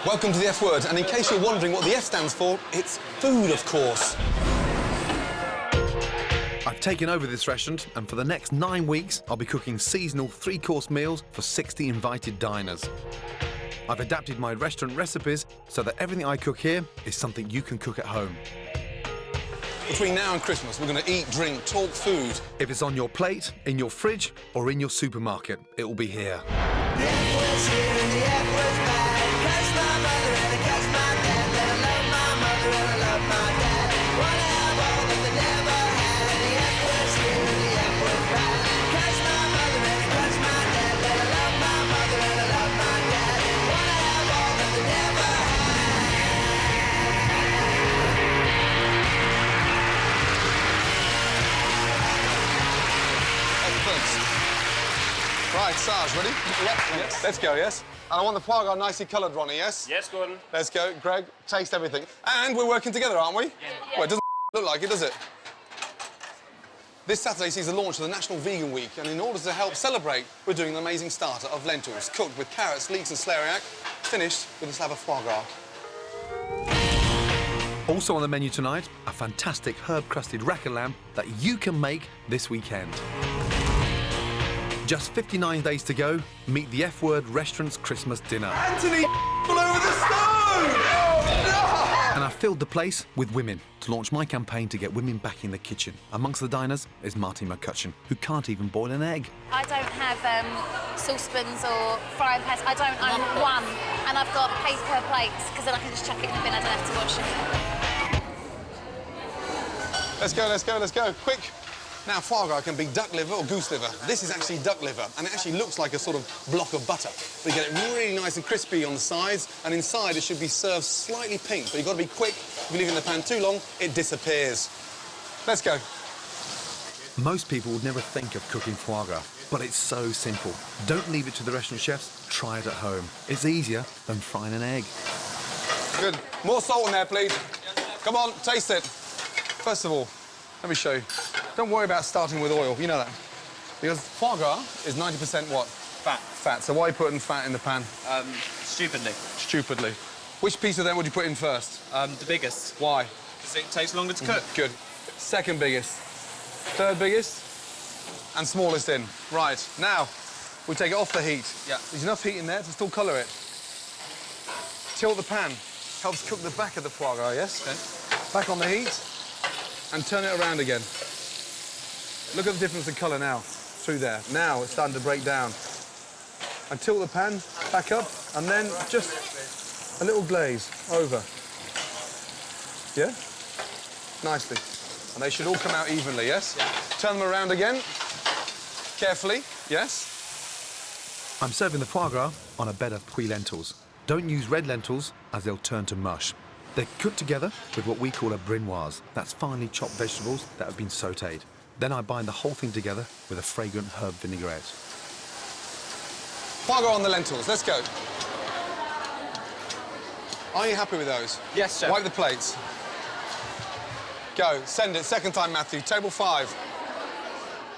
Welcome to the F Word, and in case you're wondering what the F stands for, it's food, of course. I've taken over this restaurant, and for the next 9 weeks, I'll be cooking seasonal 3-course meals for 60 invited diners. I've adapted my restaurant recipes so that everything I cook here is something you can cook at home. Between now and Christmas, we're going to eat, drink, talk food. If it's on your plate, in your fridge, or in your supermarket, it will be here. The F word's here and the F word's back. Catch my mother and I catch my dad. Let I love my mother and I love my dad. Wanna have all that they never had. The F word's here and the F word's back. Catch my mother and I catch my dad. Let I love my mother and I love my dad. Wanna have all that they never had. Right, Sarge, ready? Yep. Yes. Let's go, yes? And I want the foie gras nicely coloured, Ronnie, yes? Yes, Gordon. Let's go. Greg, taste everything. And we're working together, aren't we? Yeah. Well, it doesn't look like it, does it? This Saturday sees the launch of the National Vegan Week, and in order to help celebrate, we're doing an amazing starter of lentils, cooked with carrots, leeks and celeriac, finished with a slab of foie gras. Also on the menu tonight, a fantastic herb-crusted rack of lamb that you can make this weekend. Just 59 days to go, meet the F Word Restaurant's Christmas dinner. Anthony, all over the stone! Oh, And I filled the place with women to launch my campaign to get women back in the kitchen. Amongst the diners is Marty McCutcheon, who can't even boil an egg. I don't have saucepans or frying pans. I don't own one. And I've got paper plates, because then I can just chuck it in the bin. I don't have to wash it. no! Let's go, let's go, let's go. Quick. Now, foie gras can be duck liver or goose liver. This is actually duck liver, and it actually looks like a sort of block of butter. But you get it really nice and crispy on the sides, and inside it should be served slightly pink. But you've got to be quick. If you leave it in the pan too long, it disappears. Let's go. Most people would never think of cooking foie gras, but it's so simple. Don't leave it to the restaurant chefs, try it at home. It's easier than frying an egg. Good. More salt in there, please. Come on, taste it. First of all, let me show you. Don't worry about starting with oil, you know that. Because foie gras is 90% what? Fat. Fat. So why are you putting fat in the pan? Stupidly. Stupidly. Which piece of them would you put in first? The biggest. Why? Because it takes longer to cook. Good. Second biggest. Third biggest. And smallest in. Right. Now, we take it off the heat. Yeah. There's enough heat in there to still colour it. Tilt the pan. Helps cook the back of the foie gras, yes? Okay. Back on the heat. And turn it around again. Look at the difference in colour now, through there. Now it's starting to break down. And tilt the pan back up, and then just a little glaze over. Yeah? Nicely. And they should all come out evenly, yes? Yeah. Turn them around again. Carefully, yes? I'm serving the foie gras on a bed of puy lentils. Don't use red lentils, as they'll turn to mush. They're cooked together with what we call a brunoise. That's finely chopped vegetables that have been sautéed. Then I bind the whole thing together with a fragrant herb vinaigrette. Foie gras on the lentils, let's go. Are you happy with those? Yes, chef. Wipe the plates. Go, send it. Second time, Matthew. Table 5.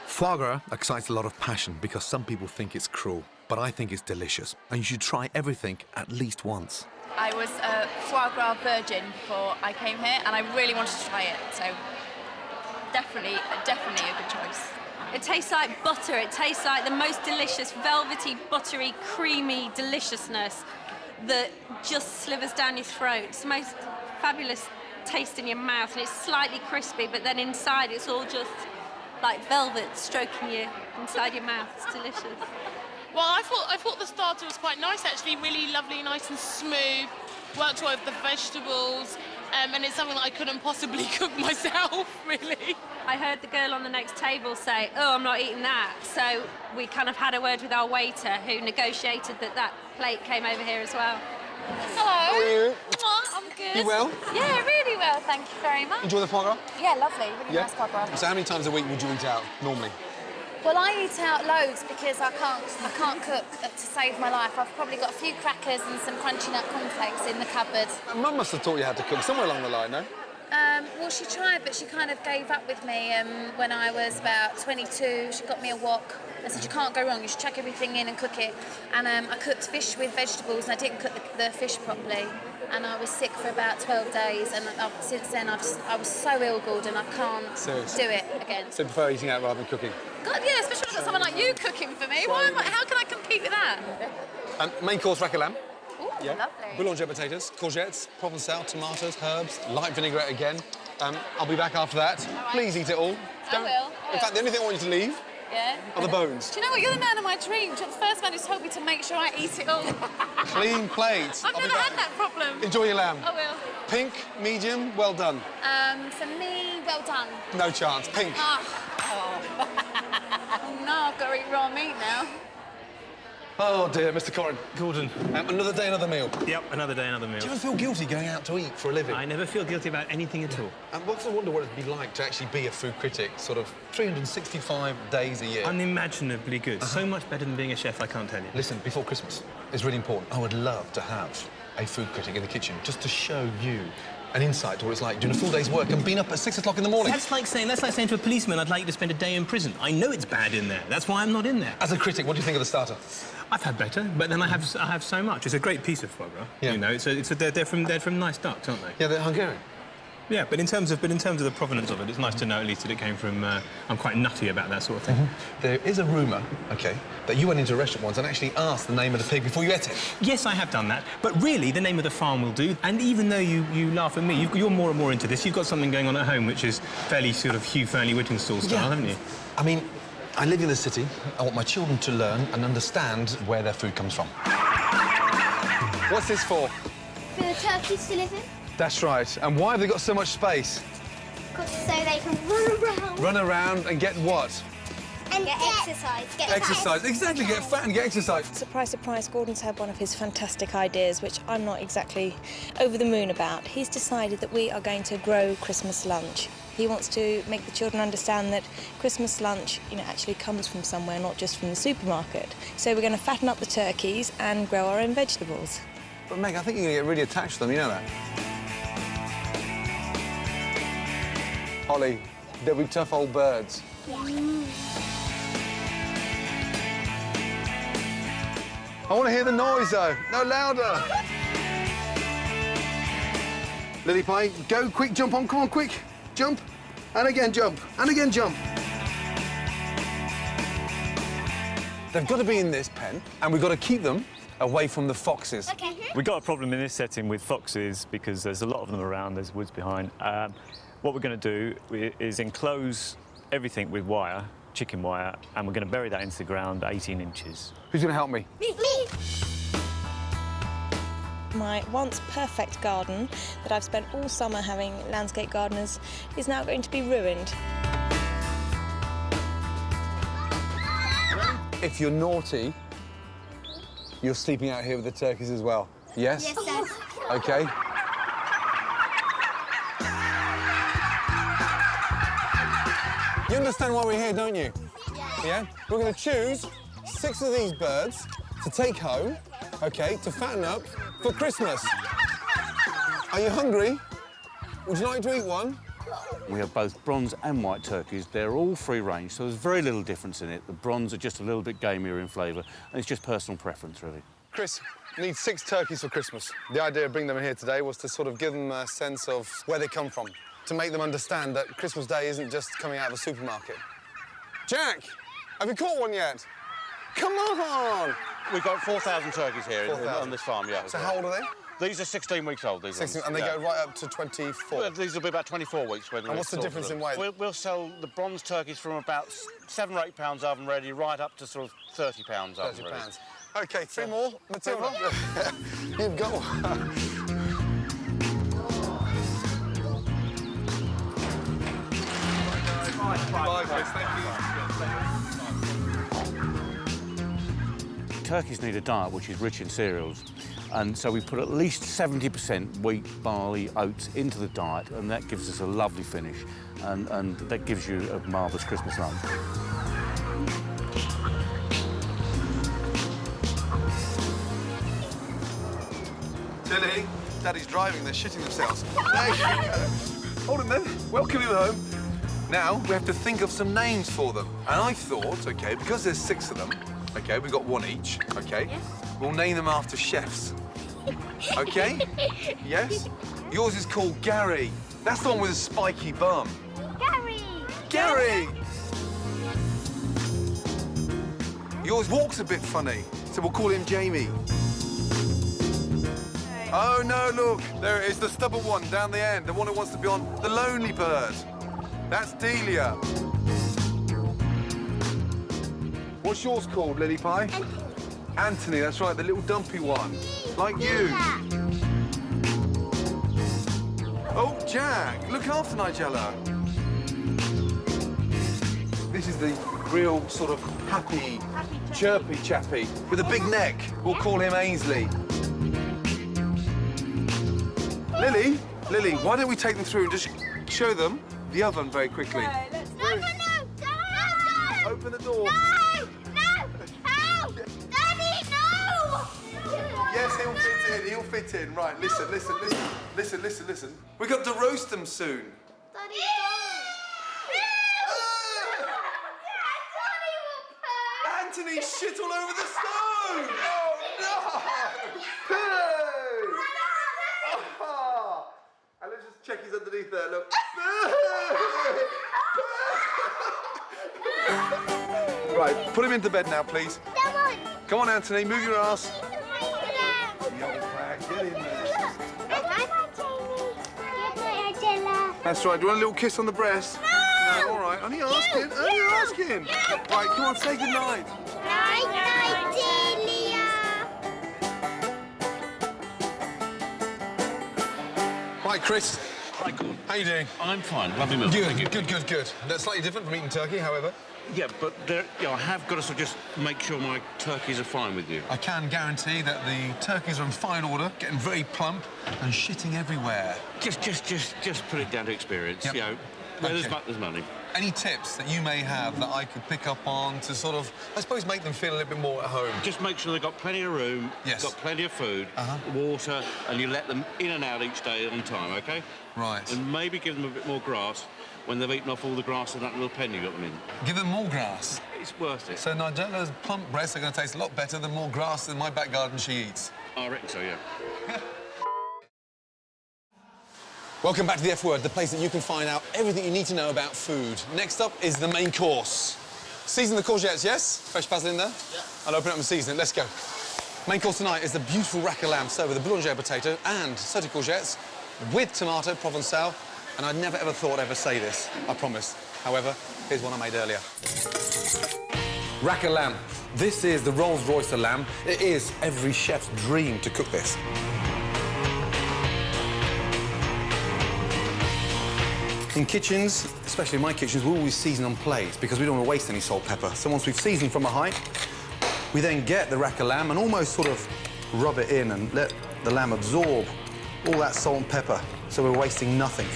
Foie gras excites a lot of passion because some people think it's cruel, but I think it's delicious, and you should try everything at least once. I was a foie gras virgin before I came here, and I really wanted to try it, so definitely a good choice. It tastes like butter. It tastes like the most delicious, velvety, buttery, creamy deliciousness that just slivers down your throat. It's the most fabulous taste in your mouth, and it's slightly crispy, but then inside it's all just like velvet stroking you inside your mouth. It's delicious. Well, I thought the starter was quite nice, actually, really lovely, nice and smooth. Worked well with the vegetables, and it's something that I couldn't possibly cook myself, really. I heard the girl on the next table say, "Oh, I'm not eating that." So we kind of had a word with our waiter, who negotiated that plate came over here as well. Hello. How are you? I'm good. You well? Yeah, really well, thank you very much. Enjoy the foie gras? Yeah, lovely, really nice foie gras. So how many times a week would you eat out, normally? Well, I eat out loads because I can't cook to save my life. I've probably got a few crackers and some crunchy nut cornflakes in the cupboard. Mum must have taught you how to cook somewhere along the line, no? Well, she tried, but she kind of gave up with me when I was about 22. She got me a wok. I said, you can't go wrong, you should chuck everything in and cook it. And I cooked fish with vegetables, and I didn't cook the fish properly. And I was sick for about 12 days, and since then I was so ill, Gordon, I can't Seriously? do it again. So you prefer eating out rather than cooking? God, yeah, especially when I've got someone like you cooking for me. How can I compete with that? Main course, rack of lamb. Ooh, lovely. Boulanger potatoes, courgettes, Provençal, tomatoes, herbs, light vinaigrette again. I'll be back after that. right. Please eat it all. I will. In fact, the only thing I want you to leave Yeah. are the bones. Do you know what? You're the man of my dreams. You're the first man who's told me to make sure I eat it all. Clean plate. I've never had that problem. Enjoy your lamb. I will. Pink, medium, well done. For me, well done. No chance. Pink. Oh no, I've got to eat raw meat now. Oh dear, Mr. Corrin. Gordon. Another day, another meal. Yep, another day, another meal. Do you ever feel guilty going out to eat for a living? I never feel guilty about anything at all. And I wonder what it'd be like to actually be a food critic, sort of 365 days a year. Unimaginably good. So much better than being a chef, I can't tell you. Listen, before Christmas, it's really important. I would love to have a food critic in the kitchen just to show you an insight to what it's like doing a full day's work and being up at 6 o'clock in the morning. That's like saying to a policeman, I'd like you to spend a day in prison. I know it's bad in there. That's why I'm not in there. As a critic, what do you think of the starter? I've had better, but then I have so much. It's a great piece of foie gras. Yeah. You know, they're from nice ducks, aren't they? Yeah, they're Hungarian. Yeah, but in terms of the provenance of it, it's nice to know at least that it came from. I'm quite nutty about that sort of thing. There is a rumour, OK, that you went into a restaurant once and actually asked the name of the pig before you ate it. Yes, I have done that, but really the name of the farm will do. And even though you laugh at me, you're more and more into this. You've got something going on at home which is fairly sort of Hugh Fearnley-Whittingstall style, haven't you? I mean, I live in the city. I want my children to learn and understand where their food comes from. What's this for? For the turkeys to live in. That's right. And why have they got so much space? So they can run around. Run around and get what? And get exercise. Exercise. Exactly, get fat and get exercise. Surprise, surprise, Gordon's had one of his fantastic ideas, which I'm not exactly over the moon about. He's decided that we are going to grow Christmas lunch. He wants to make the children understand that Christmas lunch, actually comes from somewhere, not just from the supermarket. So we're going to fatten up the turkeys and grow our own vegetables. But Meg, I think you're going to get really attached to them, you know that? Holly, they'll be tough old birds. I want to hear the noise, though. No louder. Lily Pie, go, quick, jump on, come on, quick. Jump, and again jump, and again jump. They've got to be in this pen, and we've got to keep them away from the foxes. Okay. We've got a problem in this setting with foxes because there's a lot of them around, there's woods behind. What we're going to do is enclose everything with wire, chicken wire, and we're going to bury that into the ground 18 inches. Who's going to help me? Me. My once perfect garden that I've spent all summer having landscape gardeners is now going to be ruined. If you're naughty, you're sleeping out here with the turkeys as well. Yes? Yes, Dad. OK. You understand why we're here, don't you? Yeah? We're going to choose 6 of these birds to take home, OK, to fatten up for Christmas. Are you hungry? Would you like to eat one? We have both bronze and white turkeys. They're all free range, so there's very little difference in it. The bronze are just a little bit gamier in flavour, and it's just personal preference, really. Chris, we need 6 turkeys for Christmas. The idea of bringing them in here today was to sort of give them a sense of where they come from, to make them understand that Christmas Day isn't just coming out of a supermarket. Jack, have you caught one yet? Come on! We've got 4,000 turkeys here 4,000. on this farm, yeah. So how old are they? These are 16 weeks old, these 16, ones. and they yeah. go right up to 24. Well, these will be about 24 weeks. When And what's the difference in weight? We'll sell the bronze turkeys from about 7 or 8 pounds oven ready right up to sort of 30 pounds oven ready. 30 pounds. OK, 3 more. Matilda, you've got one. Bye, Chris. Thank you. Turkeys need a diet which is rich in cereals, and so we put at least 70% wheat, barley, oats into the diet, and that gives us a lovely finish, and that gives you a marvellous Christmas lunch. Tilly, Daddy's driving, they're shitting themselves. There you go. hold on then. Welcome him home. Now, we have to think of some names for them. And I thought, OK, because there's 6 of them, OK, we've got 1 each, OK? Yes. We'll name them after chefs. OK? Yes? Yours is called Gary. That's the one with a spiky bum. Gary! Gary! Yours walks a bit funny, so we'll call him Jamie. Oh, no, look. There it is, the stubborn one down the end, the one who wants to be on The Lonely Bird. That's Delia. What's yours called, Lily Pie? Anthony. Anthony, that's right, the little dumpy one. Like you. Yeah. Oh, Jack, look after Nigella. This is the real sort of happy chirpy chappy with a big neck. We'll call him Ainsley. Lily, why don't we take them through and just show them the oven very quickly? No, Open the door. No! Help! Daddy, no! Yes, he'll fit in. Right, listen. We've got to roast them soon. Daddy, Anthony shit all over the stone! Oh, no! Hey! Oh. And let's just check he's underneath there, look. Right, put him into bed now, please. Come on, Anthony, move your ass. Get in there. That's right. Do you want a little kiss on the breast? No, all right. Only asking. Right, come on, say goodnight. Night, Delia. Right, Chris. Hi, Gordon. How you doing? I'm fine. Lovely meal. Good. That's slightly different from eating turkey, however. Yeah, but I have got to sort of just make sure my turkeys are fine with you. I can guarantee that the turkeys are in fine order, getting very plump and shitting everywhere. Just put it down to experience. Yep. You know, where there's money. Any tips that you may have that I could pick up on to sort of, I suppose, make them feel a little bit more at home? Just make sure they've got plenty of room, yes. Got plenty of food, water, and you let them in and out each day on time, OK? Right. And maybe give them a bit more grass when they've eaten off all the grass in that little pen you got them in. Give them more grass? It's worth it. So Nigella's plump breasts are going to taste a lot better than more grass in my back garden she eats. I reckon so, yeah. Welcome back to the F Word, the place that you can find out everything you need to know about food. Next up is the main course. Season the courgettes, yes? Fresh basil in there? Yeah. I'll open it up and season it. Let's go. Main course tonight is the beautiful rack of lamb served with a boulanger potato and sauté courgettes with tomato provençal. And I'd never, ever thought I'd ever say this, I promise. However, here's one I made earlier. Rack of lamb. This is the Rolls-Royce of lamb. It is every chef's dream to cook this. In kitchens, especially my kitchens, we always season on plates because we don't want to waste any salt, pepper. So once we've seasoned from a height, we then get the rack of lamb and almost sort of rub it in and let the lamb absorb all that salt and pepper, so we're wasting nothing.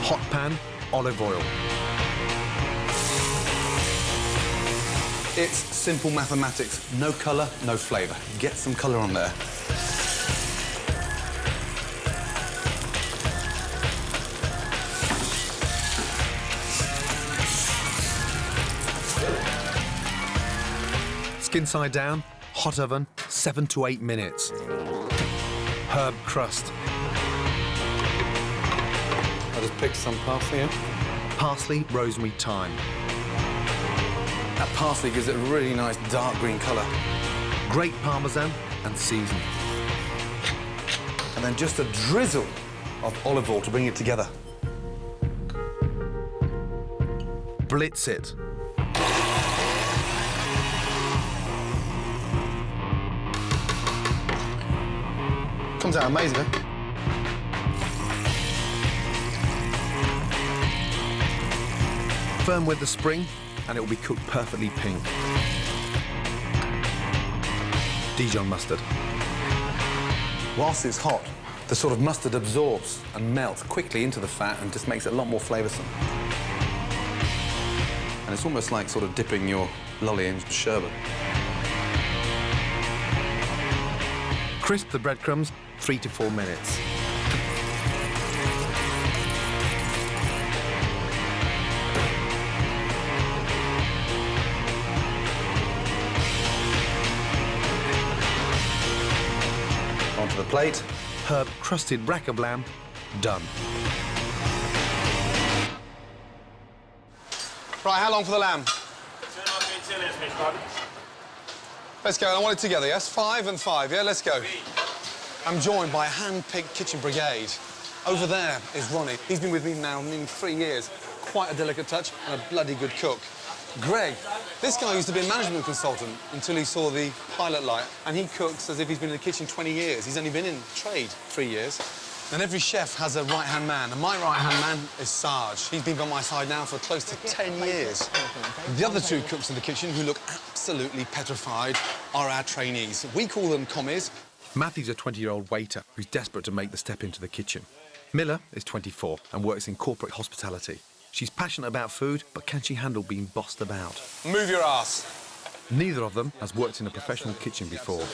Hot pan, olive oil. It's simple mathematics. No colour, no flavour. Get some colour on there. Skin side down, hot oven, 7 to 8 minutes. Herb crust. I'll just pick some parsley in. Parsley, rosemary, thyme. That parsley gives it a really nice dark green colour. Grate parmesan and season. And then just a drizzle of olive oil to bring it together. Blitz it. Comes out amazing, eh? Firm with the spring, and it will be cooked perfectly pink. Dijon mustard. Whilst it's hot, the sort of mustard absorbs and melts quickly into the fat and just makes it a lot more flavoursome. And it's almost like sort of dipping your lolly in sherbet. Crisp the breadcrumbs, 3 to 4 minutes. onto the plate. Herb-crusted rack of lamb, done. Right, how long for the lamb? 2.5 minutes, please, Gordon. Let's go. I want it together, yes? 5 and 5, yeah? Let's go. I'm joined by a hand-picked kitchen brigade. Over there is Ronnie. He's been with me now nearly 3 years. Quite a delicate touch and a bloody good cook. Greg, this guy used to be a management consultant until he saw the pilot light, and he cooks as if he's been in the kitchen 20 years. He's only been in trade 3 years. And every chef has a right-hand man, and my right-hand man is Sarge. He's been by my side now for close to 10 years. The other two cooks in the kitchen, who look absolutely petrified, are our trainees. We call them commies. Matthew's a 20-year-old waiter who's desperate to make the step into the kitchen. Miller is 24 and works in corporate hospitality. She's passionate about food, but can she handle being bossed about? Move your ass. Neither of them has worked in a professional kitchen before.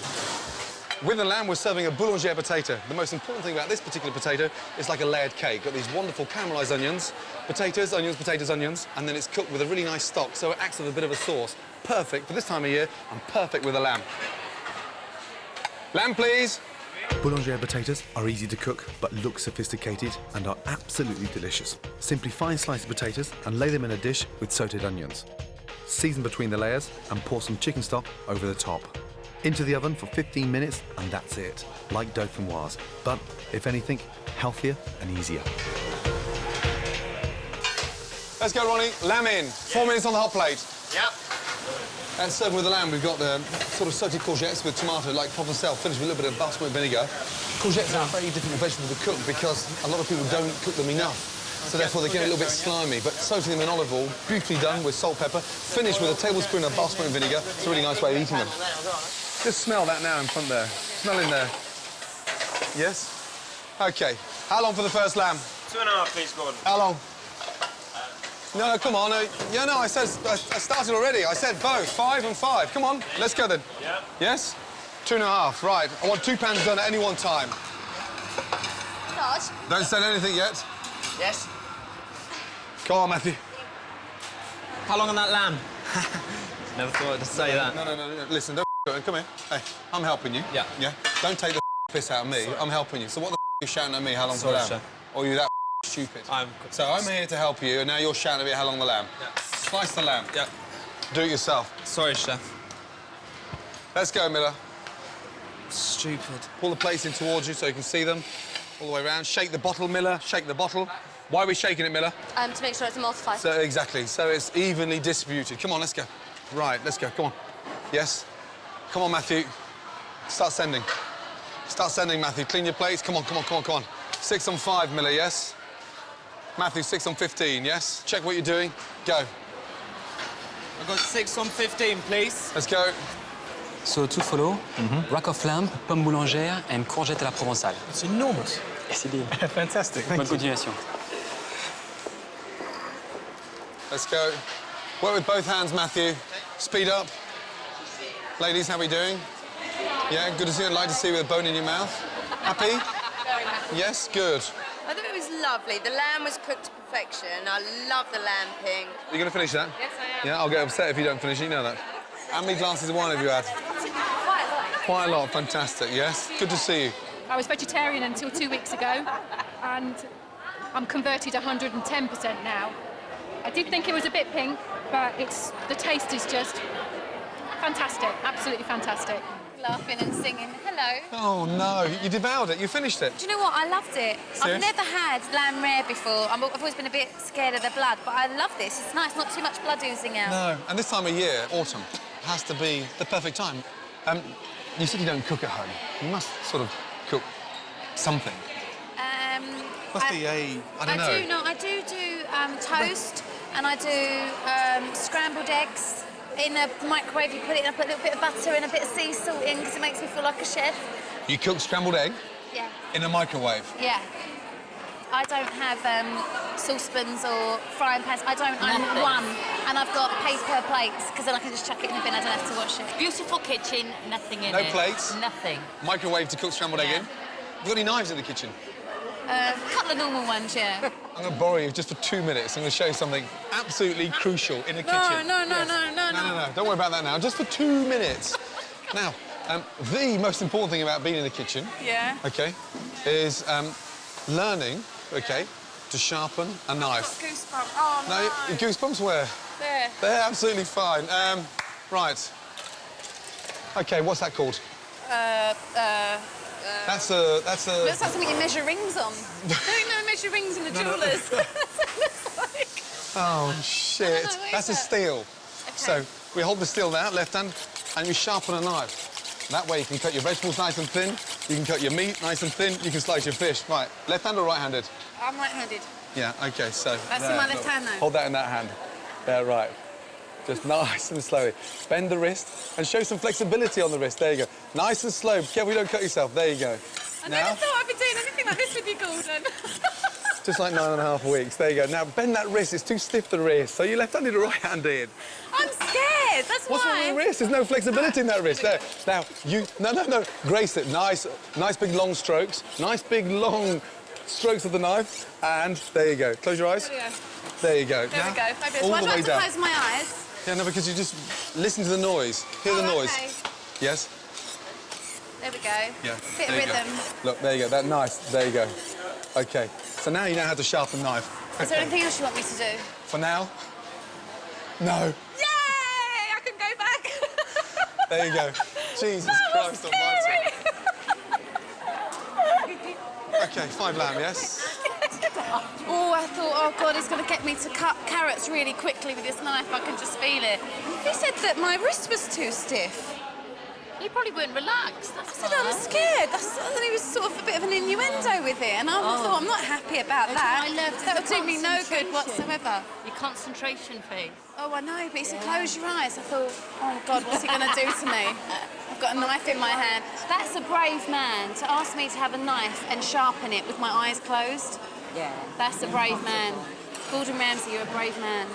With the lamb, we're serving a boulanger potato. The most important thing about this particular potato is like a layered cake. Got these wonderful caramelised onions, potatoes, onions, and then it's cooked with a really nice stock, so it acts as a bit of a sauce. Perfect for this time of year, and perfect with a lamb. Lamb, please. Boulanger potatoes are easy to cook, but look sophisticated and are absolutely delicious. Simply fine sliced potatoes and lay them in a dish with sautéed onions. Season between the layers and pour some chicken stock over the top. Into the oven for 15 minutes and that's it, like dauphinoise, but if anything, healthier and easier. Let's go, Ronnie. Lamb in. 4 minutes on the hot plate. Yep. And serving with the lamb, we've got the sort of sauté courgettes with tomato, like provençal, finished with a little bit of basmati vinegar. Courgettes are a very difficult vegetable to cook because a lot of people don't cook them enough. So therefore they get a little bit slimy, but sauté them in olive oil, beautifully done with salt, pepper, finished with a tablespoon of basmati vinegar. It's a really nice way of eating them. Just smell that now in front there. Smell in there. Yes? OK. How long for the first lamb? 2.5, please, Gordon. How long? No, come on. Yeah, no, I started already. I said both, 5 and 5. Come on, let's go then. Yeah. Yes? 2.5, right. I want 2 pans done at any one time. Sarge? Don't say anything yet. Yes. Go on, Matthew. How long on that lamb? Never thought I'd say that. No. Listen, don't come here. Hey, I'm helping you. Yeah. Yeah? Don't take the piss out of me. I'm helping you. So what the are you shouting at me? How long for the lamb? Chef. Or are you that stupid? So I'm here to help you, and now you're shouting at me how long the lamb. Yeah. Slice the lamb. Yeah. Do it yourself. Sorry, chef. Let's go, Miller. Stupid. Pull the plates in towards you so you can see them all the way around. Shake the bottle, Miller. Shake the bottle. Why are we shaking it, Miller? To make sure it's emulsified. So, exactly. So it's evenly distributed. Come on, let's go. Right, let's go. Come on. Yes? Come on, Matthew. Start sending. Start sending, Matthew. Clean your plates. Come on. 6 on 5, Miller, yes? Matthew, 6 on 15, yes? Check what you're doing. Go. I've got 6 on 15, please. Let's go. So to follow, rack of lamb, pomme boulangère, and courgette à la provençale. It's enormous. Et c'est bien. Fantastic. Bonne continuation. Let's go. Work with both hands, Matthew. Speed up. Ladies, how are we doing? Yeah, good to see you. I'd like to see you with a bone in your mouth. Happy? Very happy. Yes, good. I thought it was lovely. The lamb was cooked to perfection. I love the lamb ping. You're going to finish that? Yes, I am. Yeah, I'll get upset if you don't finish it. You know that. How many glasses of wine have you had? Quite a lot. Quite a lot. Fantastic, yes? Good to see you. I was vegetarian until 2 weeks ago, and I'm converted 110% now. I did think it was a bit pink, but the taste is just fantastic, absolutely fantastic. Laughing and singing. Hello. Oh, no. You devoured it. You finished it. Do you know what? I loved it. Serious? I've never had lamb rare before. I've always been a bit scared of the blood, but I love this. It's nice, not too much blood oozing out. No. And this time of year, autumn, has to be the perfect time. You said you don't cook at home. You must sort of cook something. Must be I don't know. I do toast, and I do scrambled eggs. In a microwave, you put it in, I put a little bit of butter and a bit of sea salt in because it makes me feel like a chef. You cook scrambled egg? Yeah. In a microwave? Yeah. I don't have saucepans or frying pans. I own one, and I've got paper plates because then I can just chuck it in the bin. I don't have to wash it. Beautiful kitchen, nothing in No it. plates? Nothing. Microwave to cook scrambled egg in? Have you got any knives in the kitchen? A couple of normal ones, yeah. I'm going to borrow you just for 2 minutes. I'm going to show you something absolutely crucial in a kitchen. No. Don't worry about that now. Just for 2 minutes. Now, The most important thing about being in the kitchen, Yeah. okay, is learning, okay, to sharpen a knife. Goosebumps. Oh, No, goosebumps where? There. They're absolutely fine. Right. Okay, what's that called? That's a... Looks like something you measure rings on. Don't know measure rings in the jewellers. Oh, shit. what is That's a that? steel. Okay. So we hold the steel now, left hand, and you sharpen a knife. That way you can cut your vegetables nice and thin, you can cut your meat nice and thin, you can slice your fish. Right, left hand or right-handed? I'm right-handed. Yeah, OK, so... That's in there, my left look. hand, though. Hold that in that hand. There, right. Just nice and slowly. Bend the wrist and show some flexibility on the wrist. There you go. Nice and slow. Careful you don't cut yourself. There you go. I never thought I'd be doing anything like this with you, Gordon. Just like 9.5 weeks. There you go. Now, bend that wrist. It's too stiff, the wrist. So you're left-handed or right-handed? I'm scared, that's What's why. wrong with the wrist? There's no flexibility in that wrist. There. Now, you... No. Grace it. Nice big, long strokes. Nice, big, long strokes of the knife. And there you go. Close your eyes. There we go. There you go. There now, we go. Fabulous. all Why the do I way have to down. close my eyes? Yeah, no, because you just listen to the noise. Hear the noise. Okay. Yes? There we go. Yeah. Bit of there you rhythm. go. Look, there you go. That nice. There you go. OK. So now you know how to sharpen knife. Is there anything else you want me to do? For now? No. Yay! I can go back. There you go. Jesus Christ almighty. OK, 5 lamb, yes? Oh, I thought, oh, God, he's going to get me to cut carrots really quickly with this knife. I can just feel it. He said that my wrist was too stiff. You probably weren't relaxed. I said, I'm scared. I thought he was sort of a bit of an innuendo with it, and I thought, I'm not happy about that. I loved That the would do me no good concentration. whatsoever. Your concentration phase. Oh, I know, but he said, close your eyes. I thought, oh, God, what's he going to do to me? I've got a knife in my hand. That's a brave man, to ask me to have a knife and sharpen it with my eyes closed. Yeah. That's a brave man. Gordon Ramsay, you're a brave man.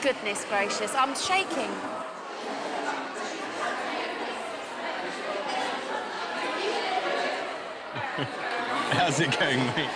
Goodness gracious, I'm shaking. How's it going, mate?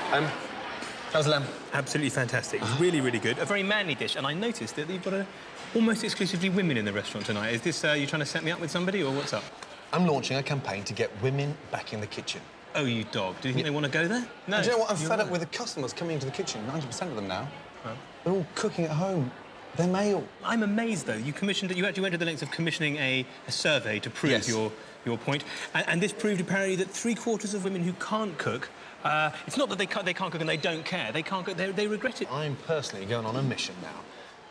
How's the lamb? Absolutely fantastic. It's really, really good. A very manly dish, and I noticed that you've got almost exclusively women in the restaurant tonight. Is this you trying to set me up with somebody, or what's up? I'm launching a campaign to get women back in the kitchen. Oh, you dog. Do you think they want to go there? No. And do you know what? I'm You're fed up right. with the customers coming into the kitchen. 90% of them now. Oh. They're all cooking at home. They're male. I'm amazed, though. You actually went to the lengths of commissioning a survey to prove Yes. your point. And this proved apparently that 3/4 of women who can't cook, it's not that they can't cook and they don't care. They can't cook, they regret it. I'm personally going on a mission now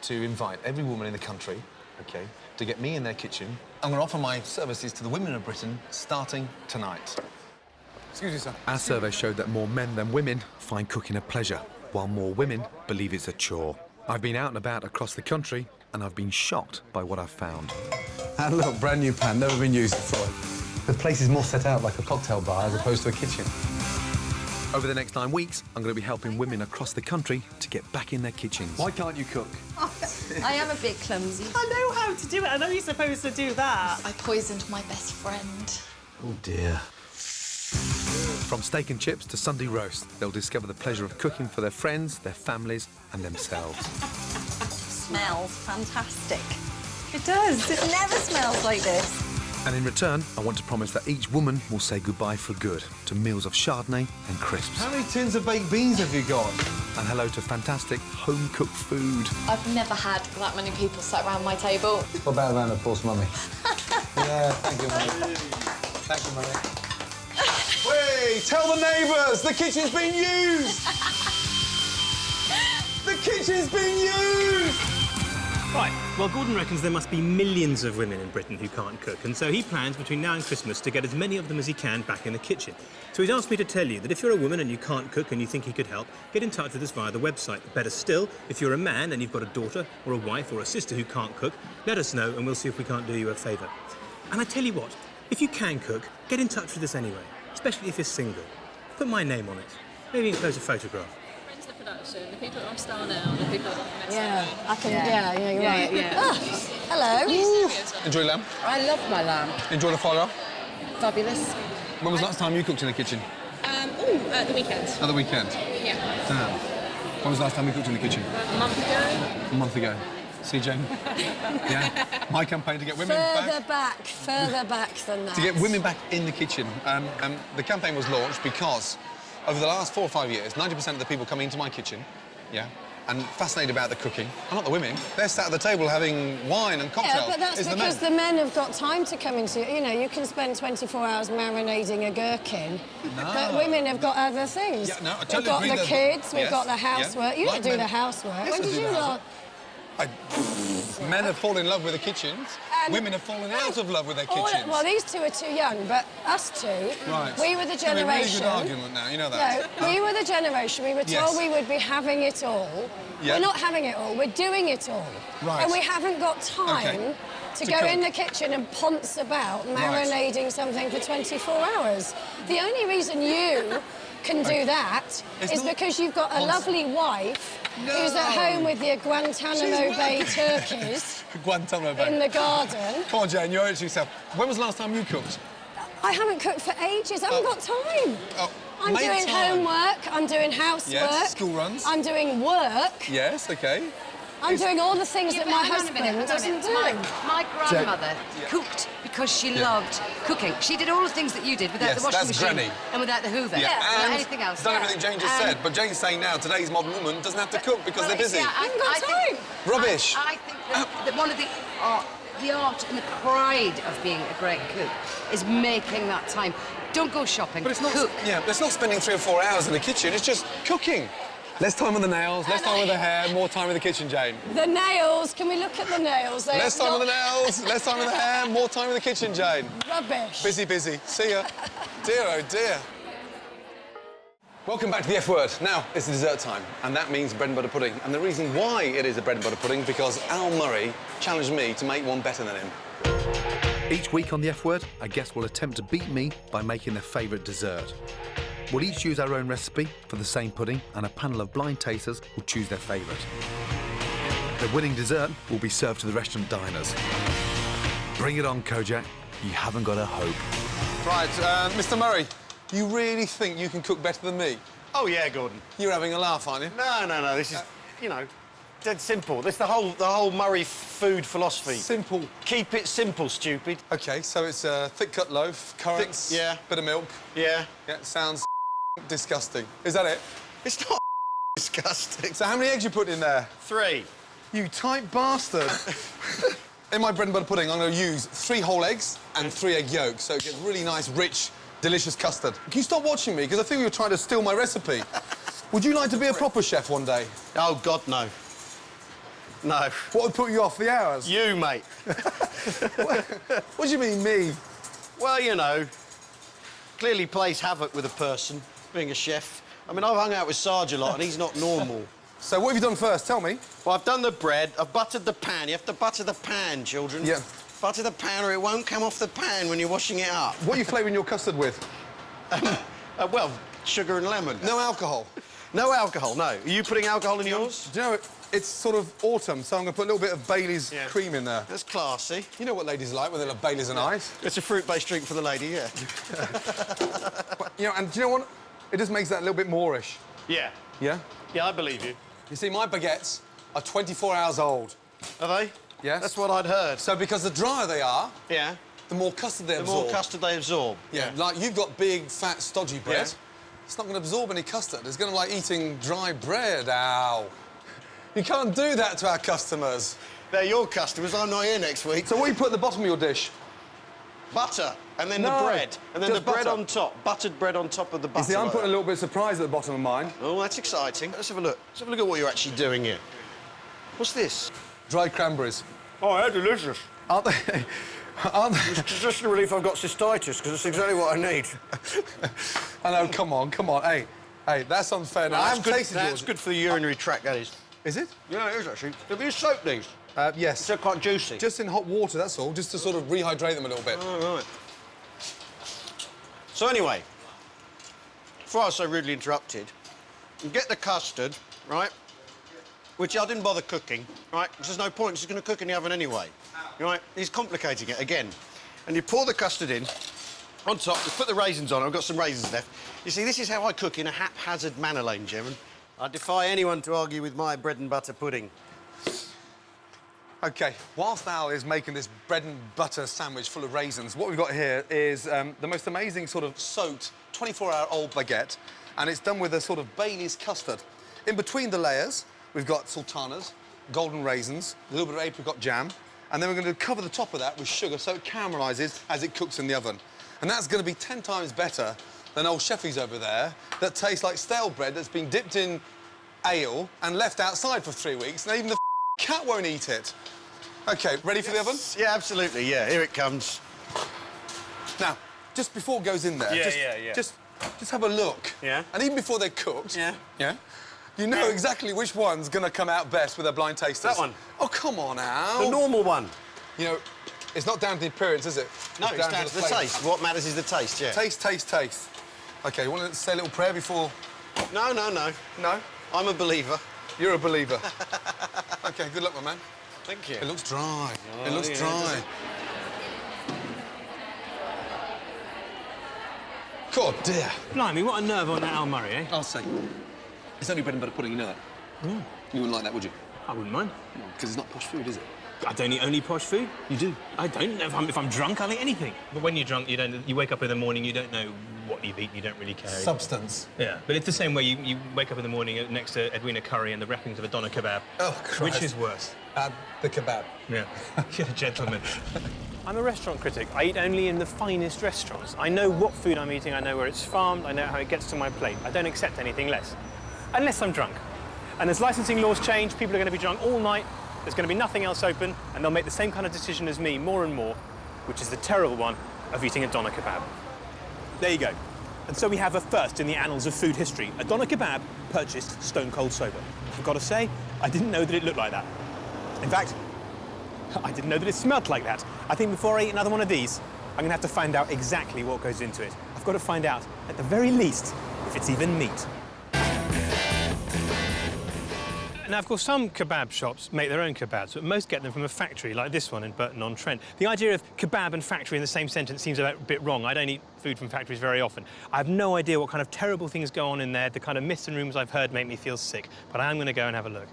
to invite every woman in the country, OK, to get me in their kitchen. I'm going to offer my services to the women of Britain starting tonight. Excuse me, sir. Our survey showed that more men than women find cooking a pleasure, while more women believe it's a chore. I've been out and about across the country, and I've been shocked by what I've found. And look, brand new pan, never been used before. The place is more set out like a cocktail bar as opposed to a kitchen. Over the next 9 weeks, I'm going to be helping women across the country to get back in their kitchens. Why can't you cook? I am a bit clumsy. I know how to do it. I know you're supposed to do that. I poisoned my best friend. Oh, dear. From steak and chips to Sunday roast, they'll discover the pleasure of cooking for their friends, their families, and themselves. Smells fantastic. It does. It never smells like this. And in return, I want to promise that each woman will say goodbye for good to meals of Chardonnay and crisps. How many tins of baked beans have you got? And hello to fantastic home-cooked food. I've never had that many people sat around my table. What about a round of applause, Mummy? Yeah, thank you, Mummy. Thank you, Mummy. Wait, tell the neighbours the kitchen's been used! The kitchen's been used! Right, well, Gordon reckons there must be millions of women in Britain who can't cook, and so he plans between now and Christmas to get as many of them as he can back in the kitchen. So he's asked me to tell you that if you're a woman and you can't cook and you think he could help, get in touch with us via the website. Better still, if you're a man and you've got a daughter or a wife or a sister who can't cook, let us know and we'll see if we can't do you a favour. And I tell you what, if you can cook, get in touch with us anyway, especially if you're single. Put my name on it. Maybe enclose a photograph. The production, the people on Star Now, the people on Yeah, I can. Yeah. Yeah, you're right. Yeah. Ah, hello. Enjoy lamb? I love my lamb. Enjoy the foie gras? Fabulous. When was the last time you cooked in the kitchen? At the weekend. At the weekend? Yeah. Damn. When was the last time you cooked in the kitchen? A month ago. A month ago. See, Jane? Yeah. My campaign to get women Further back than that. to get women back in the kitchen. The campaign was launched because over the last 4 or 5 years, 90% of the people coming into my kitchen, yeah, and fascinated about the cooking are not the women. They're sat at the table having wine and cocktails. Yeah, but that's because the men have got time to come into... You know, you can spend 24 hours marinading a gherkin, but women have got other things. Yeah, no, I we've totally got agree the kids, we've got the housework. You don't do the housework. Yes, When I did do you the not? Men have fallen in love with the kitchens. Women have fallen out of love with their kitchens. Well, these two are too young, but us two, Right. we were the It's gonna be a generation... really good argument now, you know that. No, we were the generation, we were told Yes. we would be having it all. Yeah. We're not having it all, we're doing it all. Right. And we haven't got time to go in the kitchen and ponce about marinading something for 24 hours. The only reason you can do that is because you've got a lovely wife who's at home with your Guantanamo Bay turkeys Guantanamo Bay. in the garden. Come on, Jane, you owe it to yourself. When was the last time you cooked? I haven't cooked for ages, I haven't got time. I'm make doing time. homework, I'm doing housework. Yes, school runs. I'm doing work. Yes, OK. I'm doing all the things that my husband doesn't do. My grandmother cooked because she loved cooking. She did all the things that you did without the washing machine Granny. and without the Hoover. Yeah, without and anything else. done everything Jane just said, but Jane's saying now today's modern woman doesn't have to cook because they're busy. Rubbish. I think that one of the art and the pride of being a great cook is making that time. Don't go shopping, But it's not, cook. yeah, it's not spending 3 or 4 hours in the kitchen, it's just cooking. Less time with the nails, less time with the hair, more time with the kitchen, Jane. The nails, can we look at the nails? They Less time with the nails, less time with the hair, more time with the kitchen, Jane. Rubbish. Busy, busy. See ya. Dear, oh dear. Welcome back to the F Word. Now, it's dessert time, and that means bread and butter pudding. And the reason why it is a bread and butter pudding, because Al Murray challenged me to make one better than him. Each week on the F Word, a guest will attempt to beat me by making their favourite dessert. We'll each use our own recipe for the same pudding, and a panel of blind tasters will choose their favourite. The winning dessert will be served to the restaurant diners. Bring it on, Kojak. You haven't got a hope. Right, Mr. Murray, you really think you can cook better than me? Oh, yeah, Gordon. You're having a laugh, aren't you? No, this is, you know, dead simple. This is the whole Murray food philosophy. Simple. Keep it simple, stupid. OK, so it's a thick-cut loaf, currants, bit of milk. Yeah. Yeah, sounds disgusting. Is that it? It's not disgusting. So how many eggs you put in there? 3. You tight bastard. In my bread and butter pudding, I'm going to use 3 whole eggs and 3 egg yolks, so it gets really nice, rich, delicious custard. Can you stop watching me? Because I think you were trying to steal my recipe. Would you like to be a proper chef one day? Oh, God, no. No. What would put you off the hours? You, mate. What do you mean, me? Well, you know, clearly plays havoc with a person, being a chef. I mean, I've hung out with Sarge a lot, and he's not normal. So what have you done first? Tell me. Well, I've done the bread. I've buttered the pan. You have to butter the pan, children. Yeah. Butter the pan, or it won't come off the pan when you're washing it up. What are you flavouring your custard with? Well, sugar and lemon. No alcohol? No alcohol, no. Are you putting alcohol in yours? Do you know, it's sort of autumn, so I'm going to put a little bit of Bailey's cream in there. That's classy. You know what ladies like when they love Bailey's and ice? It's a fruit-based drink for the lady, yeah. You know, and do you know what? It just makes that a little bit moreish. Yeah. Yeah? Yeah, I believe you. You see, my baguettes are 24 hours old. Are they? Yes. That's what I'd heard. So because the drier they are, yeah, the more custard they absorb. The more custard they absorb. Yeah, like you've got big, fat, stodgy bread. Yeah. It's not going to absorb any custard. It's going to like eating dry bread. Ow. You can't do that to our customers. They're your customers. I'm not here next week. So what do you put at the bottom of your dish? Butter, and then the bread. And then the bread on top. Buttered bread on top of the butter. You see, I'm putting a little bit of surprise at the bottom of mine. Oh, that's exciting. Let's have a look. Let's have a look at what you're actually doing here. What's this? Dried cranberries. Oh, they're delicious. Aren't they? Aren't they? It's just a relief I've got cystitis, because it's exactly what I need. I know, come on. Hey, that's unfair. Now, I haven't tasted yours. That's good for the urinary tract, that is. Is it? Yeah, it is, actually. Have you soaked these? Yes. They're quite juicy. Just in hot water, that's all, just to sort of rehydrate them a little bit. Oh, right. So anyway, before I was so rudely interrupted, you get the custard, right, which I didn't bother cooking, right, because there's no point, it's just going to cook in the oven anyway, right? He's complicating it again. And you pour the custard in, on top, you put the raisins on, I've got some raisins left. You see, this is how I cook in a haphazard manner, ladies and gentlemen. I defy anyone to argue with my bread and butter pudding. OK, whilst Al is making this bread and butter sandwich full of raisins, what we've got here is the most amazing sort of soaked 24-hour-old baguette, and it's done with a sort of Bailey's custard. In between the layers, we've got sultanas, golden raisins, a little bit of apricot jam, and then we're going to cover the top of that with sugar so it caramelises as it cooks in the oven. And that's going to be 10 times better than old Sheffy's over there that tastes like stale bread that's been dipped in ale and left outside for 3 weeks, and even the cat won't eat it. OK, ready for the oven? Yeah, absolutely, yeah. Here it comes. Now, just before it goes in there, just have a look. Yeah. And even before they're cooked, yeah, you know exactly which one's going to come out best with their blind tasters. That one. Oh, come on, Al. The normal one. You know, it's not down to the appearance, is it? No, it's down to the taste. What matters is the taste, yeah. Taste, taste, taste. OK, you want to say a little prayer before... No, no, no. No? I'm a believer. You're a believer. OK, good luck, my man. Thank you. It looks dry. Oh, it looks yeah, dry. God, dear. Blimey, what a nerve on that Al Murray, eh? I'll say. It's only bread and butter pudding, you know that? Mm. You wouldn't like that, would you? I wouldn't mind. Because it's not posh food, is it? I don't eat only posh food. You do? I don't. If I'm drunk, I'll eat anything. But when you're drunk, you don't. You wake up in the morning, you don't know what you've eaten. You don't really care. Substance. Yeah, but it's the same way you wake up in the morning next to Edwina curry and the wrappings of a doner kebab. Oh, Christ. Which is worse? The kebab. Yeah. You're a gentleman. I'm a restaurant critic. I eat only in the finest restaurants. I know what food I'm eating. I know where it's farmed. I know how it gets to my plate. I don't accept anything less, unless I'm drunk. And as licensing laws change, people are going to be drunk all night. There's going to be nothing else open, and they'll make the same kind of decision as me more and more, which is the terrible one of eating a doner kebab. There you go. And so we have a first in the annals of food history. A doner kebab purchased stone cold sober. I've got to say, I didn't know that it looked like that. In fact, I didn't know that it smelled like that. I think before I eat another one of these, I'm going to have to find out exactly what goes into it. I've got to find out, at the very least, if it's even meat. Now, of course, some kebab shops make their own kebabs, but most get them from a factory, like this one in Burton-on-Trent. The idea of kebab and factory in the same sentence seems a bit wrong. I don't eat food from factories very often. I have no idea what kind of terrible things go on in there. The kind of myths and rumours I've heard make me feel sick. But I am going to go and have a look.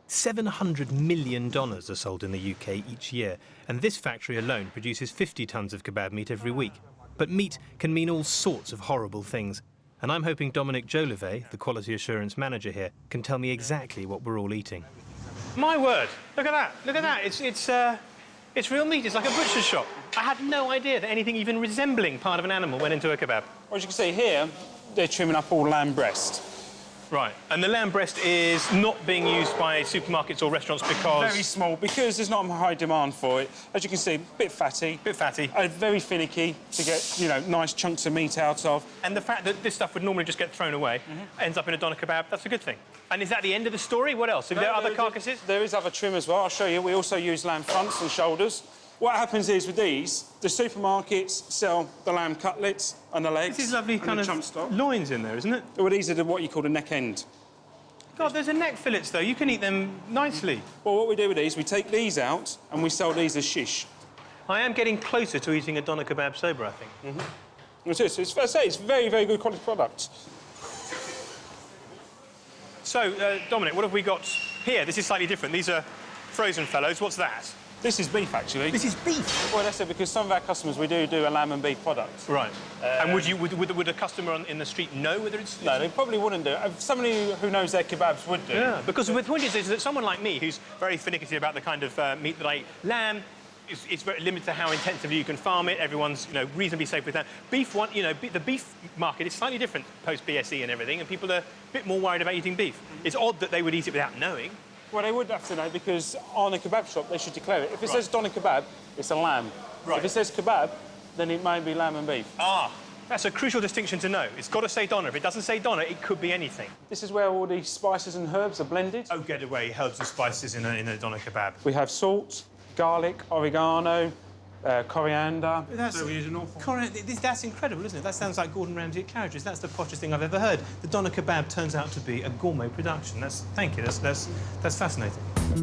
$700 million are sold in the UK each year, and this factory alone produces 50 tonnes of kebab meat every week. But meat can mean all sorts of horrible things. And I'm hoping Dominic Jolivet, the quality assurance manager here, can tell me exactly what we're all eating. My word! Look at that! Look at that! It's real meat. It's like a butcher's shop. I had no idea that anything even resembling part of an animal went into a kebab. Well, as you can see here, they're trimming up all lamb breast. Right, and the lamb breast is not being used by supermarkets or restaurants because... Very small, because there's not a high demand for it. As you can see, a bit fatty. Bit fatty. Very finicky to get, you know, nice chunks of meat out of. And the fact that this stuff would normally just get thrown away ends up in a doner kebab, that's a good thing. And is that the end of the story? What else? Are there other carcasses? There is other trim as well. I'll show you. We also use lamb fronts and shoulders. What happens is with these, the supermarkets sell the lamb cutlets and the legs. This is lovely kind of loins in there, isn't it? Well, these are what you call the neck end. God, there's a neck fillets, though. You can eat them nicely. Well, what we do with these, we take these out and we sell these as shish. I am getting closer to eating a doner kebab sober, I think. It is. It's, I say, it's very, very good quality product. So, Dominic, what have we got here? This is slightly different. These are frozen fellows. What's that? This is beef, actually. This is beef? Well, that's it, because some of our customers, we do a lamb and beef product. Right. And would a customer in the street know whether it's... No, they probably wouldn't do it. Somebody who knows their kebabs would do. Yeah, because the point is that someone like me, who's very finicky about the kind of meat that I eat, lamb, it's very limited to how intensively you can farm it. Everyone's, you know, reasonably safe with that. Beef, the beef market is slightly different post-BSE and everything, and people are a bit more worried about eating beef. It's odd that they would eat it without knowing. Well, they would have to know, because on a kebab shop, they should declare it. If it says doner kebab, it's a lamb. Right. If it says kebab, then it may be lamb and beef. Ah, that's a crucial distinction to know. It's got to say doner. If it doesn't say doner, it could be anything. This is where all the spices and herbs are blended. Oh, get away, herbs and spices in a doner kebab. We have salt, garlic, oregano, coriander. That's incredible, isn't it? That sounds like Gordon Ramsay at Carriages. That's the poshest thing I've ever heard. The doner kebab turns out to be a gourmet production. Thank you. That's fascinating.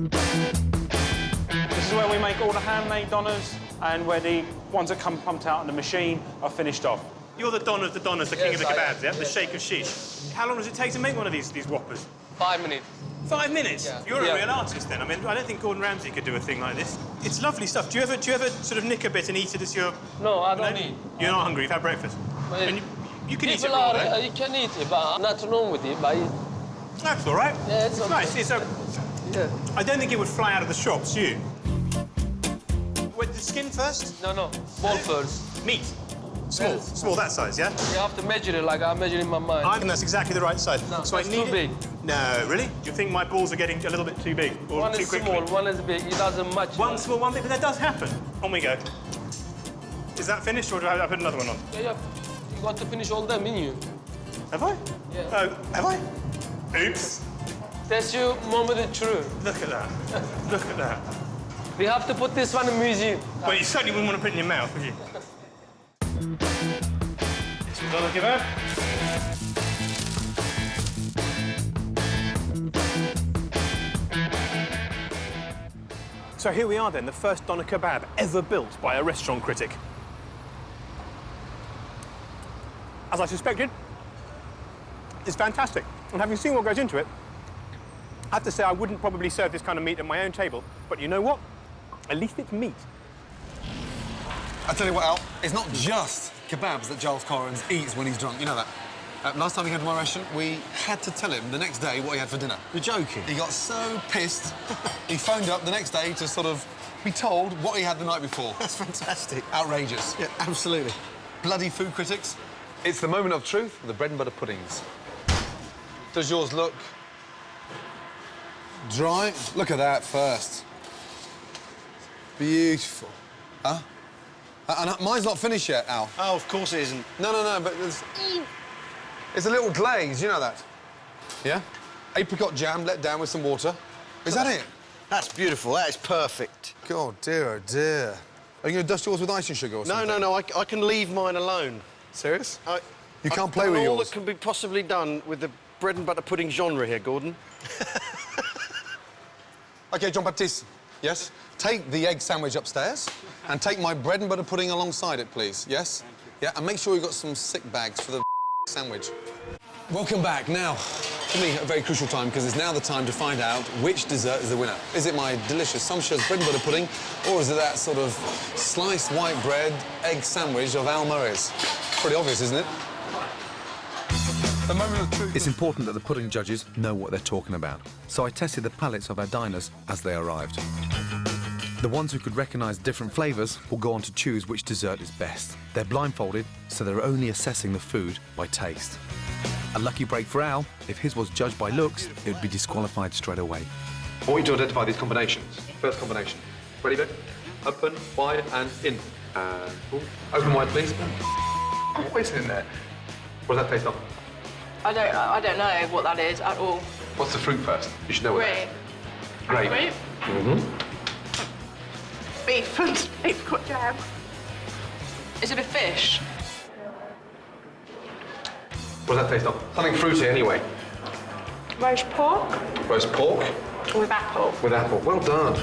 This is where we make all the handmade doners, and where the ones that come pumped out in the machine are finished off. You're the don of the king of the kebabs, yeah? The sheikh of shish. How long does it take to make one of these whoppers? 5 minutes. 5 minutes? Yeah. You're a Yeah. real artist then. I mean, I don't think Gordon Ramsay could do a thing like this. It's lovely stuff. Do you ever sort of nick a bit and eat it as you're... No, I don't eat. You're not hungry, you've had breakfast. But And you can eat it people raw, are, though. you can eat it, but nothing wrong with it. But That's all right. Yeah, it's okay. nice. It's yeah. I don't think it would fly out of the shops, you. With the skin first? No, bone first. Meat? Small? Small, that size, yeah? You have to measure it like I measure in my mind. I think that's exactly the right size. No, so that's I need too big. No, really? Do you think my balls are getting a little bit too big? Or One too is quickly? small, one is big. It doesn't match. One small, one big, but that does happen. On we go. Is that finished, or do I put another one on? Yeah. You got to finish all the menu. Have I? Yeah. Oh, have I? Oops. That's your moment of truth. Look at that. Look at that. We have to put this one in museum. Well, you certainly wouldn't want to put it in your mouth, would you? $2 kebab. So here we are then, the first doner kebab ever built by a restaurant critic. As I suspected, it's fantastic. And having seen what goes into it, I have to say I wouldn't probably serve this kind of meat at my own table, but you know what? At least it's meat. I tell you what, Al, it's not just kebabs that Giles Corrins eats when he's drunk. You know that. Last time he came to my restaurant, we had to tell him the next day what he had for dinner. You're joking? He got so pissed, he phoned up the next day to sort of be told what he had the night before. That's fantastic. Outrageous. Yeah, absolutely. Bloody food critics. It's the moment of truth with the bread and butter puddings. Does yours look dry? Look at that first. Beautiful. Huh? And mine's not finished yet, Al. Oh, of course it isn't. No, but it's a little glaze, you know that? Yeah? Apricot jam let down with some water. Is that it? That's beautiful. That is perfect. God, dear, oh, dear. Are you going to dust yours with icing sugar or something? No. I can leave mine alone. Serious? You can't play with all yours? that can be possibly done with the bread and butter pudding genre here, Gordon. OK, Jean-Baptiste. Yes? Take the egg sandwich upstairs and take my bread and butter pudding alongside it, please. Yes? Yeah, and make sure you've got some sick bags for the sandwich. Welcome back. Now, for me, a very crucial time, because it's now the time to find out which dessert is the winner. Is it my delicious, sumptuous bread and butter pudding, or is it that sort of sliced white bread, egg sandwich of Al Murray's? Pretty obvious, isn't it? The moment of truth. It's important that the pudding judges know what they're talking about, so I tested the palates of our diners as they arrived. The ones who could recognise different flavours will go on to choose which dessert is best. They're blindfolded, so they're only assessing the food by taste. A lucky break for Al. If his was judged by looks, it would be disqualified straight away. I want you to identify these combinations. First combination. Ready, Ben? Open, wide, and in. And open wide, please. What is in there? What does that taste of? I don't know what that is at all. What's the fruit first? You should know what that is. Grape. Grape. Beef and apricot jam. Is it a fish? What does that taste of? Something fruity anyway. Roast pork Roast pork with apple. with apple. Well done.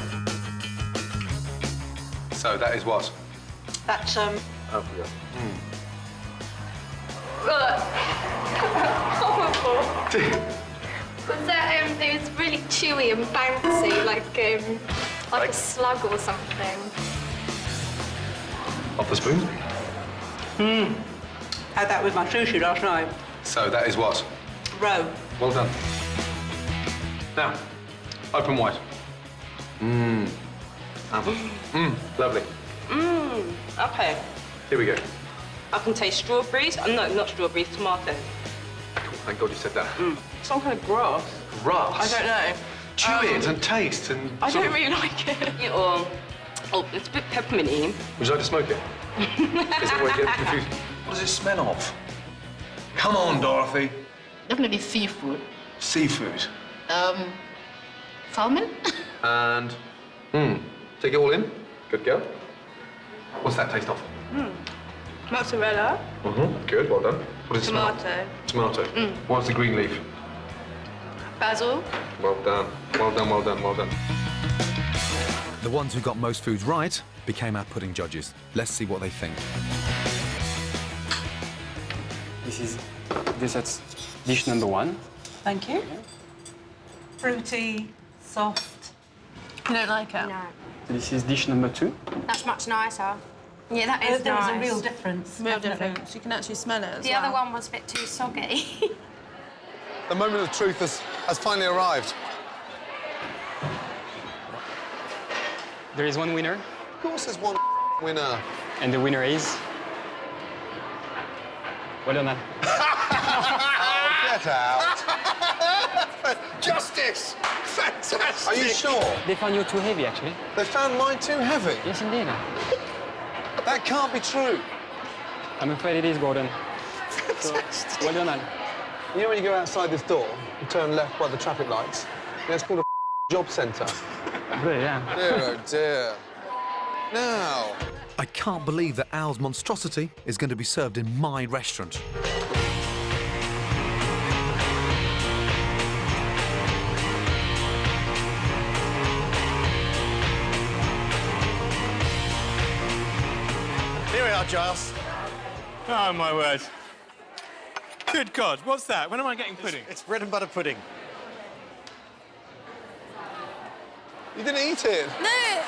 So that is what? That's Apricot. Was that, it was really chewy and bouncy, like a slug or something. Off the spoon. Had that with my sushi last night. So that is what? Roe. Well done. Now, open wide. Apple. Lovely. okay. Here we go. I can taste strawberries. No, not strawberries, tomato. Cool. Thank God you said that. Some kind of grass. Grass. I don't know. Chew it and taste and. I sort don't of- really like it. Oh, it's a bit pepperminty. Would you like to smoke it? Is it where you get confused? What does it smell of? Come on, Dorothy. Definitely seafood. Seafood. Salmon? And. Take it all in. Good girl. What's that taste of? Mozzarella. Good, well done. What does it smell of? Tomato. Tomato. What's the green leaf? Basil. Well done. Well done, well done, well done. The ones who got most foods right became our pudding judges. Let's see what they think. This is dessert dish number 1. Thank you. fruity, soft. You don't like it? No. This is dish number 2. That's much nicer. Yeah, that is There nice. is a real difference. Real definitely. difference. You can actually smell it as The well. other one was a bit too soggy. The moment of truth has finally arrived. There is one winner. Of course there's one winner. And the winner is... Well done, man. Oh, get out. Justice! Fantastic! Are you sure? They found you too heavy, actually. They found mine too heavy? Yes, indeed. That can't be true. I'm afraid it is, Gordon. So, well done, man. You know when you go outside this door, you turn left by the traffic lights, it's called a job centre. Really, yeah. Dear, oh dear. Now... I can't believe that Al's monstrosity is going to be served in my restaurant. Here we are, Giles. Oh, my word. Good God, what's that? When am I getting pudding? It's bread and butter pudding. You didn't eat it? No.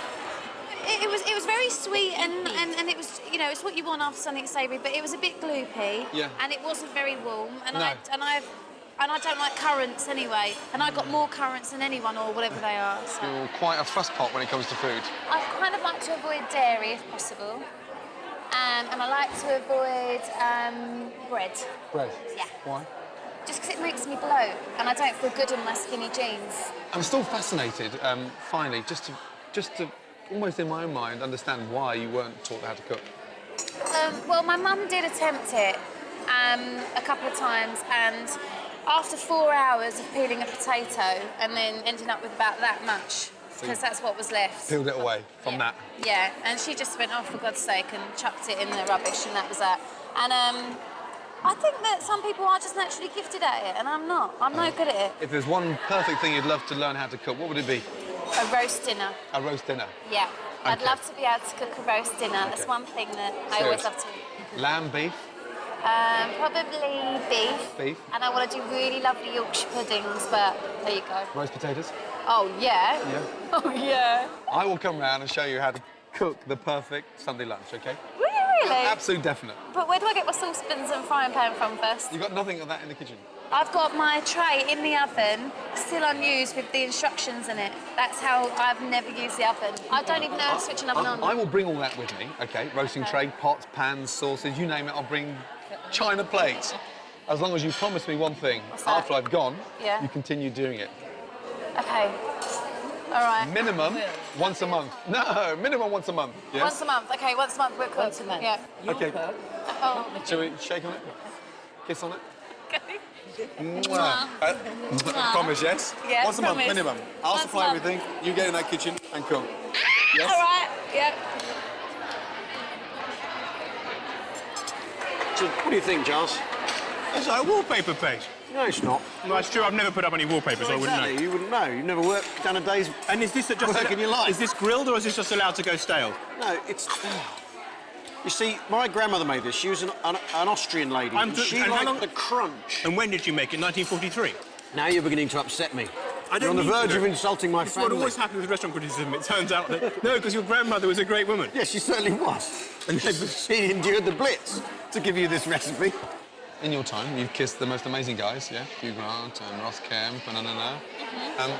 It was very sweet and it was, you know, it's what you want after something savoury, but it was a bit gloopy. Yeah. And it wasn't very warm. And No. I don't like currants anyway. And I got more currants than anyone or whatever they are. So. You're quite a fuss pot when it comes to food. I kind of like to avoid dairy if possible. And I like to avoid bread. Bread? Yeah. Why? Just because it makes me bloat and I don't feel good in my skinny jeans. I'm still fascinated, finally, just to almost in my own mind understand why you weren't taught how to cook. Well, my mum did attempt it a couple of times, and after 4 hours of peeling a potato and then ending up with about that much, because that's what was left. Peeled it away from that. Yeah, and she just went, oh, for God's sake, and chucked it in the rubbish, and that was that. And I think that some people are just naturally gifted at it, and I'm not. I'm no good at it. If there's one perfect thing you'd love to learn how to cook, what would it be? A roast dinner. A roast dinner? Yeah. I'd Okay. love to be able to cook a roast dinner. That's Okay. one thing that I always Serious? love to. Lamb, beef? Probably beef. Beef. And I want to do really lovely Yorkshire puddings, but there you go. Roast potatoes? Oh, yeah? Yeah. Oh, yeah. I will come round and show you how to cook the perfect Sunday lunch, OK? Will you really? Absolute definite. But where do I get my saucepans and frying pan from first? You've got nothing of that in the kitchen? I've got my tray in the oven, still unused with the instructions in it. That's how I've never used the oven. I don't even know how to switch an oven on. I will bring all that with me, OK? Roasting tray, pots, pans, sauces, you name it, I'll bring china plates. As long as you promise me one thing, after I've gone, Yeah. you continue doing it. OK. All right. Minimum once a month. No, minimum once a month. Yes? Once a month. OK, once a month we'll cook. Once a month. Yeah. OK. Oh. Shall we shake on it? Kiss on it? Mwah. Promise, yes? Yeah, once a month, promise. minimum. I'll Once a supply month. everything. You get in that kitchen and cook. Yes? All right. Yeah. So, what do you think, Giles? It's like a wallpaper page. No, it's not. No, it's true. I've never put up any wallpaper, so I wouldn't know. You wouldn't know. You've never worked done a day's And is this just work in your life. Is this grilled or is this just allowed to go stale? No, it's... You see, my grandmother made this. She was an Austrian lady. And she and how liked long- the crunch. And when did you make it? 1943. Now you're beginning to upset me. I don't You're on the need to verge know. of insulting my It's family. what always happens with restaurant criticism. It turns out that no, because your grandmother was a great woman. Yes, she certainly was. And she endured the Blitz to give you this recipe. In your time, you've kissed the most amazing guys, yeah? Hugh Grant and Ross Kemp and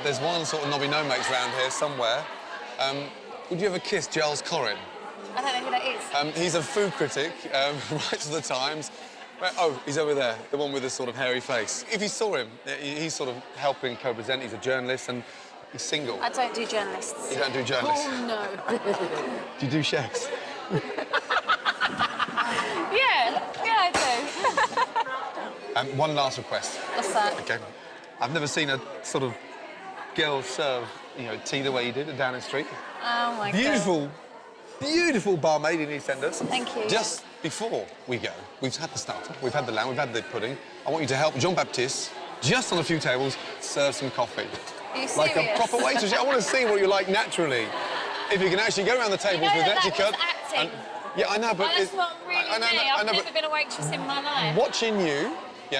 there's one sort of knobby no-mates around here somewhere. Would you ever kiss Giles Corrin? I don't know who that is. He's a food critic, writes for the Times. Oh, he's over there, the one with the sort of hairy face. If you saw him, he's sort of helping co-present. He's a journalist and he's single. I don't do journalists. You don't do journalists? Oh, no. Do you do chefs? Yeah, I do. One last request. What's that? Okay. I've never seen a sort of girl serve, tea the way you did at Downing Street. Oh, my God. Beautiful barmaid in EastEnders. Thank you. Just before we go, we've had the starter, we've had the lamb, we've had the pudding. I want you to help Jean-Baptiste, just on a few tables, serve some coffee. Are you serious? Like a proper waitress. I want to see what you're like naturally. If you can actually go around the tables with that an was cut. acting. Yeah, I know, but That's not really me. I've know, never but been a waitress in my life. watching you,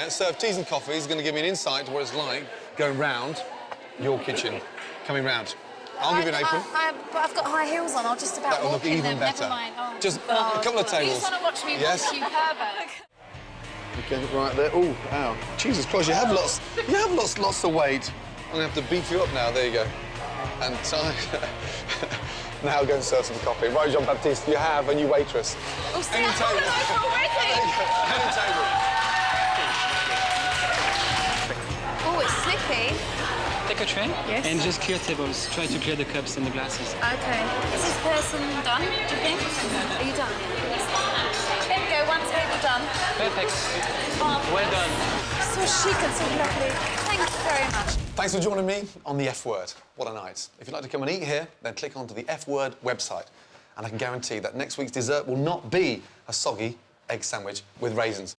serve teas and coffees is going to give me an insight to what it's like going round your kitchen coming round. I'll give you an apron. But I've got high heels on. I'll just about That'll walk look in even them. better. Never mind. Oh, Just a couple of tables. You just want to watch me Yes. watch you pervert. Okay, right there. Oh, ow. Jesus Christ, you have lots of weight. I'm gonna have to beef you up now. There you go. And time. Now go and serve some coffee. Right, Jean-Baptiste, you have a new waitress. Oh, see, Any I table. already. Any table. Oh, it's slippy. Take a tray and just clear tables. Try to clear the cups and the glasses. Okay. Is this person done, do you think? Are you done? There we go, one table done. Perfect. Oh, Well done. so chic and so lovely. Thank you very much. Thanks for joining me on the F Word. What a night. If you'd like to come and eat here, then click onto the F Word website. And I can guarantee that next week's dessert will not be a soggy egg sandwich with raisins.